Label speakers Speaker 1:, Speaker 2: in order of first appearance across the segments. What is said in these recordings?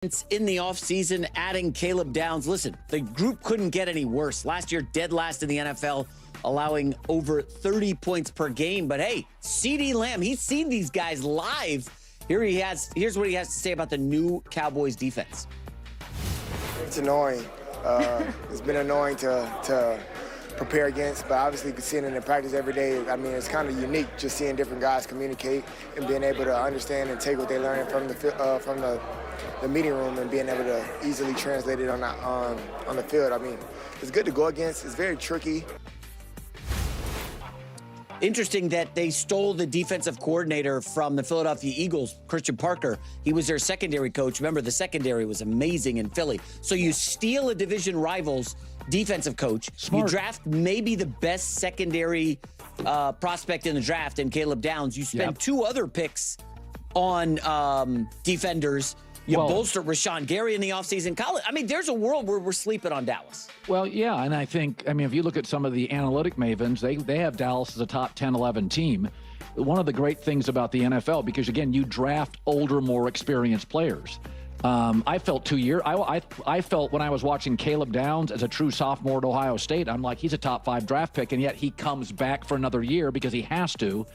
Speaker 1: In the offseason, adding Caleb Downs. Listen, the group couldn't get any worse. Last year, dead last in the NFL, allowing over 30 points per game. But hey, CeeDee Lamb, he's seen these guys live. Here's what he has to say about the new Cowboys defense.
Speaker 2: It's annoying. It's been annoying to prepare against, but obviously seeing it in practice every day, I mean, it's kind of unique just seeing different guys communicate and being able to understand and take what they're learning from the meeting room and being able to easily translate it on the field. I mean, it's good to go against. It's very tricky.
Speaker 1: Interesting that they stole the defensive coordinator from the Philadelphia Eagles, Christian Parker. He was their secondary coach. Remember, the secondary was amazing in Philly. So you steal a division rival's defensive coach. Smart. You draft maybe the best secondary prospect in the draft in Caleb Downs. You spend two other picks on defenders. You bolster Rashawn Gary in the offseason. Colin, I mean, there's a world where we're sleeping on Dallas.
Speaker 3: Well, yeah, and I think, if you look at some of the analytic mavens, they have Dallas as a top 10, 11 team. One of the great things about the NFL, because, again, you draft older, more experienced players. I felt I felt when I was watching Caleb Downs as a true sophomore at Ohio State, I'm like, he's a top 5 draft pick, and yet he comes back for another year because he has to.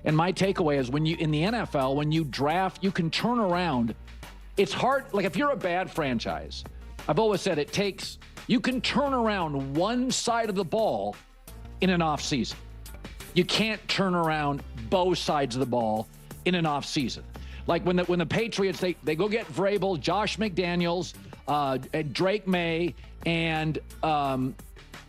Speaker 3: And my takeaway is in the NFL, when you draft, you can turn around. It's hard. Like, if you're a bad franchise, I've always said you can turn around one side of the ball in an offseason. You can't turn around both sides of the ball in an offseason. Like when the Patriots, they go get Vrabel, Josh McDaniels, and Drake May, and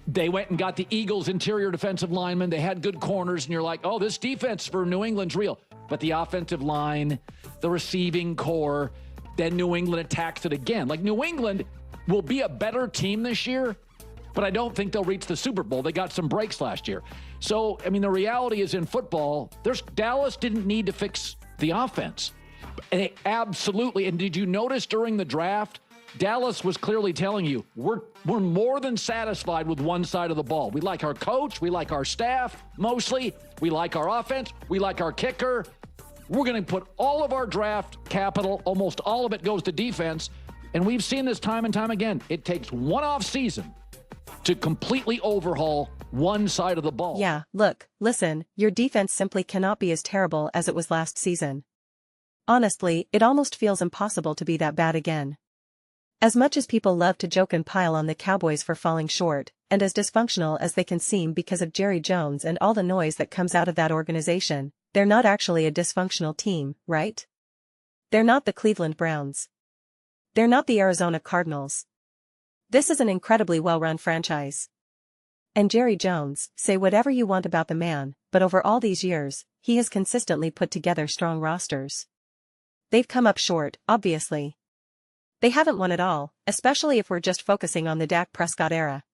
Speaker 3: they went and got the Eagles' interior defensive lineman. They had good corners, and you're like, oh, this defense for New England's real. But the offensive line, the receiving core, then New England attacks it again. Like, New England will be a better team this year, but I don't think they'll reach the Super Bowl. They got some breaks last year. So, the reality is in football, Dallas didn't need to fix the offense. And absolutely. And did you notice during the draft, Dallas was clearly telling you, we're more than satisfied with one side of the ball. We like our coach. We like our staff, mostly. We like our offense. We like our kicker. We're going to put all of our draft capital, almost all of it goes to defense. And we've seen this time and time again. It takes one off season to completely overhaul one side of the ball.
Speaker 4: Yeah, listen, your defense simply cannot be as terrible as it was last season. Honestly, it almost feels impossible to be that bad again. As much as people love to joke and pile on the Cowboys for falling short, and as dysfunctional as they can seem because of Jerry Jones and all the noise that comes out of that organization, they're not actually a dysfunctional team, right? They're not the Cleveland Browns. They're not the Arizona Cardinals. This is an incredibly well-run franchise. And Jerry Jones, say whatever you want about the man, but over all these years, he has consistently put together strong rosters. They've come up short, obviously. They haven't won at all, especially if we're just focusing on the Dak Prescott era.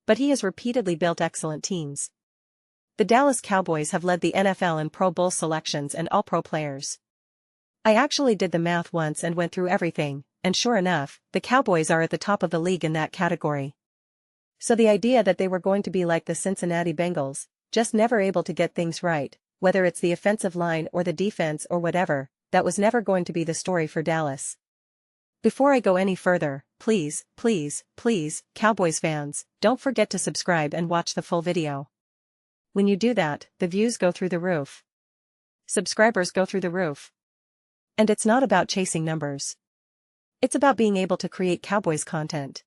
Speaker 4: But he has repeatedly built excellent teams. The Dallas Cowboys have led the NFL in Pro Bowl selections and All-Pro players. I actually did the math once and went through everything, and sure enough, the Cowboys are at the top of the league in that category. So the idea that they were going to be like the Cincinnati Bengals, just never able to get things right, whether it's the offensive line or the defense or whatever, that was never going to be the story for Dallas. Before I go any further, please, Cowboys fans, don't forget to subscribe and watch the full video. When you do that, the views go through the roof. Subscribers go through the roof. And it's not about chasing numbers. It's about being able to create Cowboys content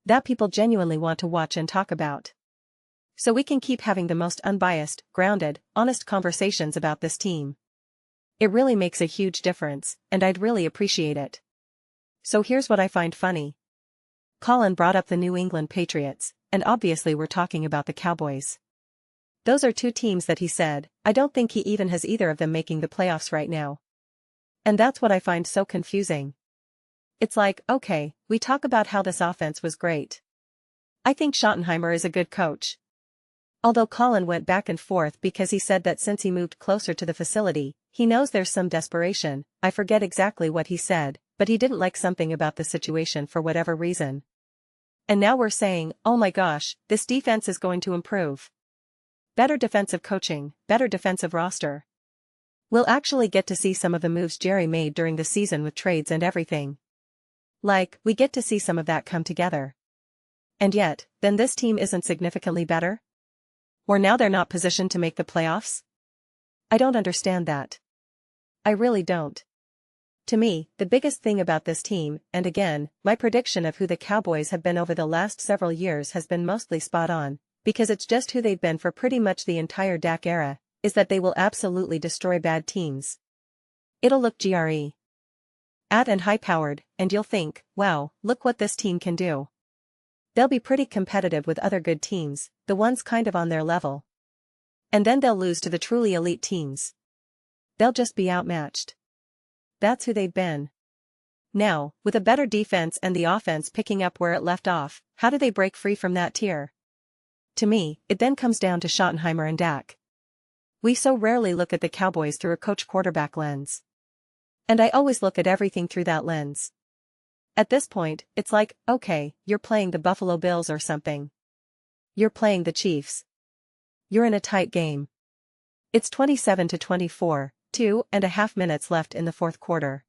Speaker 4: that people genuinely want to watch and talk about. So we can keep having the most unbiased, grounded, honest conversations about this team. It really makes a huge difference, and I'd really appreciate it. So here's what I find funny. Colin brought up the New England Patriots, and obviously we're talking about the Cowboys. Those are two teams that he said, I don't think he even has either of them making the playoffs right now. And that's what I find so confusing. It's like, okay, we talk about how this offense was great. I think Schottenheimer is a good coach. Although Colin went back and forth because he said that since he moved closer to the facility, he knows there's some desperation. I forget exactly what he said, but he didn't like something about the situation for whatever reason. And now we're saying, oh my gosh, this defense is going to improve. Better defensive coaching, better defensive roster. We'll actually get to see some of the moves Jerry made during the season with trades and everything. Like, we get to see some of that come together. And yet, then this team isn't significantly better? Or now they're not positioned to make the playoffs? I don't understand that. I really don't. To me, the biggest thing about this team, and again, my prediction of who the Cowboys have been over the last several years has been mostly spot on, because it's just who they've been for pretty much the entire Dak era, is that they will absolutely destroy bad teams. It'll look at and high-powered, and you'll think, wow, look what this team can do. They'll be pretty competitive with other good teams, the ones kind of on their level. And then they'll lose to the truly elite teams. They'll just be outmatched. That's who they've been. Now, with a better defense and the offense picking up where it left off, how do they break free from that tier? To me, it then comes down to Schottenheimer and Dak. We so rarely look at the Cowboys through a coach-quarterback lens. And I always look at everything through that lens. At this point, it's like, okay, you're playing the Buffalo Bills or something. You're playing the Chiefs. You're in a tight game. It's 27-24, 2.5 minutes left in the fourth quarter.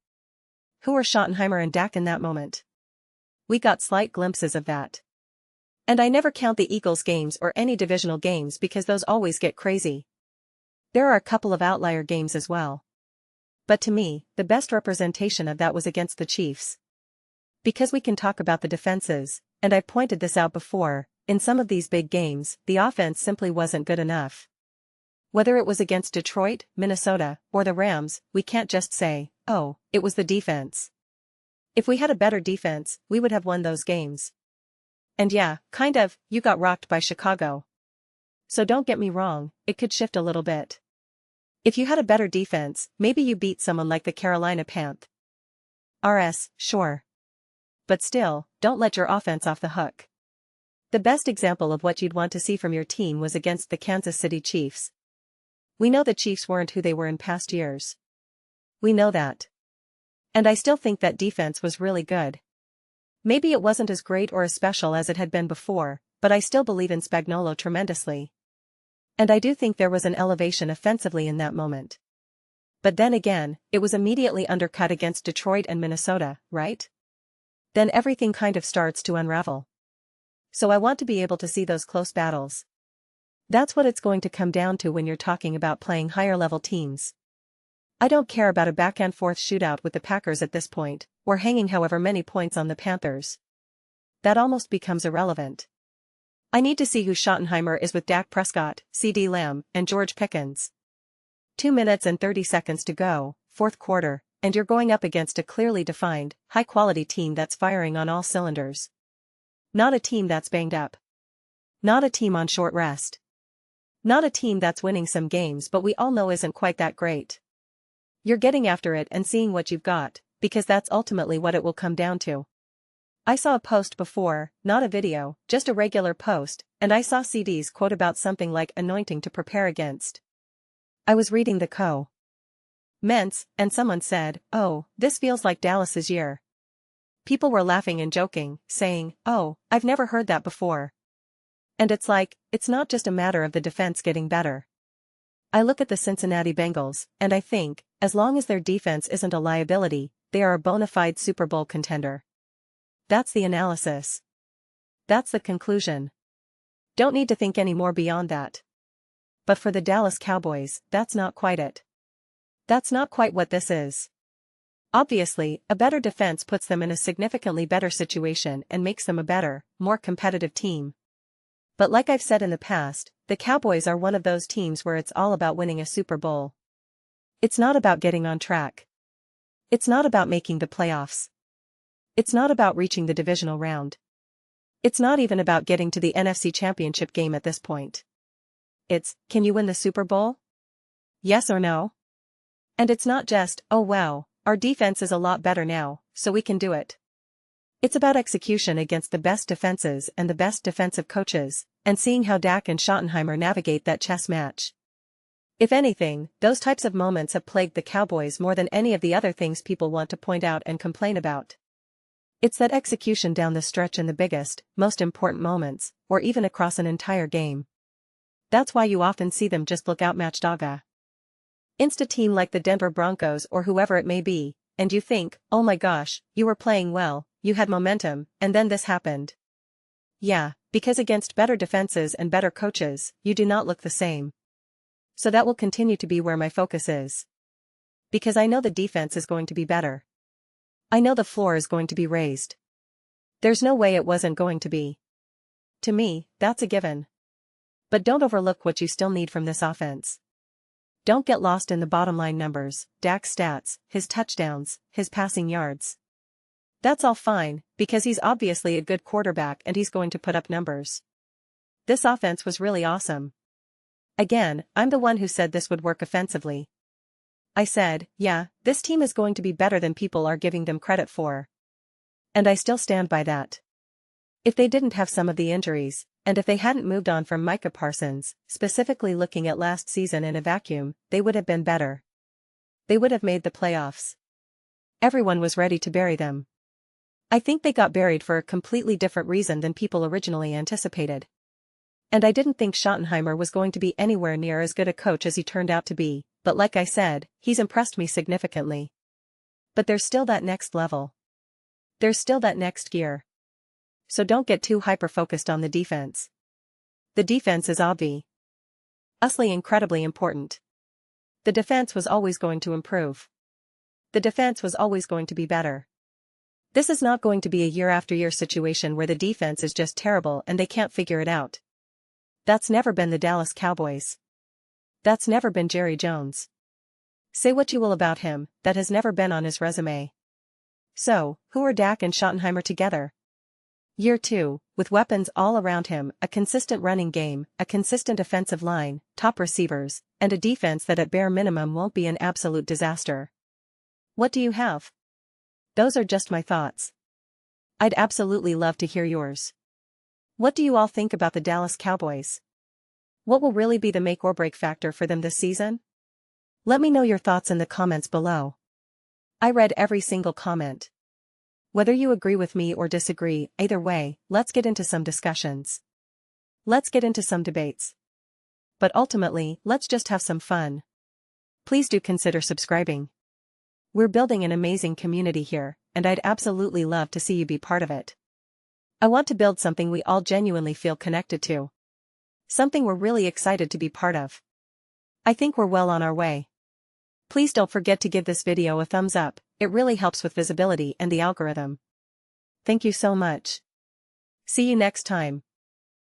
Speaker 4: Who are Schottenheimer and Dak in that moment? We got slight glimpses of that. And I never count the Eagles games or any divisional games because those always get crazy. There are a couple of outlier games as well. But to me, the best representation of that was against the Chiefs. Because we can talk about the defenses, and I've pointed this out before, in some of these big games, the offense simply wasn't good enough. Whether it was against Detroit, Minnesota, or the Rams, we can't just say, oh, it was the defense. If we had a better defense, we would have won those games. And yeah, kind of, you got rocked by Chicago. So don't get me wrong, it could shift a little bit. If you had a better defense, maybe you beat someone like the Carolina Panthers. Sure. But still, don't let your offense off the hook. The best example of what you'd want to see from your team was against the Kansas City Chiefs. We know the Chiefs weren't who they were in past years. We know that. And I still think that defense was really good. Maybe it wasn't as great or as special as it had been before, but I still believe in Spagnuolo tremendously. And I do think there was an elevation offensively in that moment. But then again, it was immediately undercut against Detroit and Minnesota, right? Then everything kind of starts to unravel. So I want to be able to see those close battles. That's what it's going to come down to when you're talking about playing higher-level teams. I don't care about a back-and-forth shootout with the Packers at this point, or hanging however many points on the Panthers. That almost becomes irrelevant. I need to see who Schottenheimer is with Dak Prescott, CeeDee Lamb, and George Pickens. 2 minutes and 30 seconds to go, fourth quarter, and you're going up against a clearly defined, high-quality team that's firing on all cylinders. Not a team that's banged up. Not a team on short rest. Not a team that's winning some games but we all know isn't quite that great. You're getting after it and seeing what you've got, because that's ultimately what it will come down to. I saw a post before, not a video, just a regular post, and I saw CD's quote about something like anointing to prepare against. I was reading the comments, and someone said, oh, this feels like Dallas's year. People were laughing and joking, saying, oh, I've never heard that before. And it's like, it's not just a matter of the defense getting better. I look at the Cincinnati Bengals, and I think, as long as their defense isn't a liability, they are a bona fide Super Bowl contender. That's the analysis. That's the conclusion. Don't need to think any more beyond that. But for the Dallas Cowboys, that's not quite it. That's not quite what this is. Obviously, a better defense puts them in a significantly better situation and makes them a better, more competitive team. But like I've said in the past, the Cowboys are one of those teams where it's all about winning a Super Bowl. It's not about getting on track. It's not about making the playoffs. It's not about reaching the divisional round. It's not even about getting to the NFC Championship game at this point. It's, can you win the Super Bowl? Yes or no? And it's not just, oh wow, our defense is a lot better now, so we can do it. It's about execution against the best defenses and the best defensive coaches, and seeing how Dak and Schottenheimer navigate that chess match. If anything, those types of moments have plagued the Cowboys more than any of the other things people want to point out and complain about. It's that execution down the stretch in the biggest, most important moments, or even across an entire game. That's why you often see them just look outmatched against a team like the Denver Broncos or whoever it may be, and you think, oh my gosh, you were playing well, you had momentum, and then this happened. Yeah, because against better defenses and better coaches, you do not look the same. So that will continue to be where my focus is. Because I know the defense is going to be better. I know the floor is going to be raised. There's no way it wasn't going to be. To me, that's a given. But don't overlook what you still need from this offense. Don't get lost in the bottom line numbers, Dak's stats, his touchdowns, his passing yards. That's all fine, because he's obviously a good quarterback and he's going to put up numbers. This offense was really awesome. Again, I'm the one who said this would work offensively. I said, yeah, this team is going to be better than people are giving them credit for. And I still stand by that. If they didn't have some of the injuries, and if they hadn't moved on from Micah Parsons, specifically looking at last season in a vacuum, they would have been better. They would have made the playoffs. Everyone was ready to bury them. I think they got buried for a completely different reason than people originally anticipated. And I didn't think Schottenheimer was going to be anywhere near as good a coach as he turned out to be, but like I said, he's impressed me significantly. But there's still that next level. There's still that next gear. So don't get too hyper-focused on the defense. The defense is obviously incredibly important. The defense was always going to improve. The defense was always going to be better. This is not going to be a year-after-year situation where the defense is just terrible and they can't figure it out. That's never been the Dallas Cowboys. That's never been Jerry Jones. Say what you will about him, that has never been on his resume. So, who are Dak and Schottenheimer together? Year 2, with weapons all around him, a consistent running game, a consistent offensive line, top receivers, and a defense that at bare minimum won't be an absolute disaster. What do you have? Those are just my thoughts. I'd absolutely love to hear yours. What do you all think about the Dallas Cowboys? What will really be the make or break factor for them this season? Let me know your thoughts in the comments below. I read every single comment. Whether you agree with me or disagree, either way, let's get into some discussions. Let's get into some debates. But ultimately, let's just have some fun. Please do consider subscribing. We're building an amazing community here, and I'd absolutely love to see you be part of it. I want to build something we all genuinely feel connected to. Something we're really excited to be part of. I think we're well on our way. Please don't forget to give this video a thumbs up, it really helps with visibility and the algorithm. Thank you so much. See you next time.